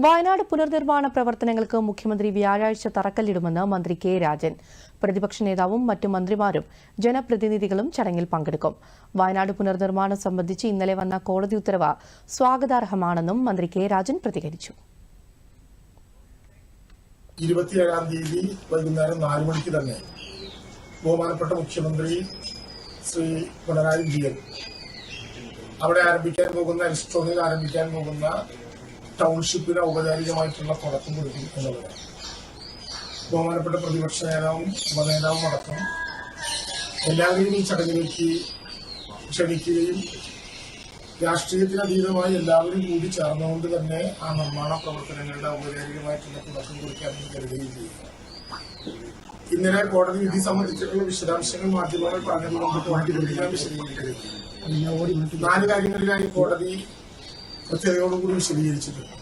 വയനാട് പുനർനിർമ്മാണ പ്രവർത്തനങ്ങൾക്ക് മുഖ്യമന്ത്രി വ്യാഴാഴ്ച തറക്കല്ലിടുമെന്ന് മന്ത്രി കെ രാജൻ. പ്രതിപക്ഷ നേതാവും മറ്റു മന്ത്രിമാരും ജനപ്രതിനിധികളും ചടങ്ങിൽ പങ്കെടുക്കും. വയനാട് പുനർനിർമ്മാണം സംബന്ധിച്ച് ഇന്നലെ വന്ന കോടതി ഉത്തരവ് സ്വാഗതാർഹമാണെന്നും മന്ത്രി കെ രാജൻ പ്രതികരിച്ചു. 27-ാം തീയതി വൈകുന്നേരം 4 മണിക്ക് തന്നെ ബഹുമാനപ്പെട്ട മുഖ്യമന്ത്രി ശ്രീ പിണറായി വിജയൻ അവിടെ ആരംഭിക്കാൻ പോകുന്ന എൽസ്റ്റോണിൽ ആരംഭിക്കാൻ പോകുന്ന ടൗൺഷിപ്പിന് ഔപചാരികമായിട്ടുള്ള തുടക്കം കൊടുക്കും എന്നുള്ളതാണ്. ബഹുമാനപ്പെട്ട പ്രതിപക്ഷ നേതാവും ഉപനേതാവും അടക്കം എല്ലാവരെയും ഈ ചടങ്ങിലേക്ക് ക്ഷണിക്കുകയും രാഷ്ട്രീയത്തിനതീതമായി എല്ലാവരും കൂടി ചേർന്നുകൊണ്ട് തന്നെ ആ നിർമ്മാണ പ്രവർത്തനങ്ങളുടെ ഔപചാരികമായിട്ടുള്ള തുടക്കം കുറിക്കാമെന്ന് കരുതുകയും ചെയ്യുക. ഇന്നലെ കോടതി വിധി സംബന്ധിച്ചിട്ടുള്ള വിശദാംശങ്ങൾ മാധ്യമങ്ങൾ പറഞ്ഞതുകൊണ്ട് ഞാൻ വിശദീകരിക്കരുത്. 4 കാര്യങ്ങളിലായി കോടതി കൃത്യതയോടുകൂടി വിശദീകരിച്ചിട്ടുണ്ട്.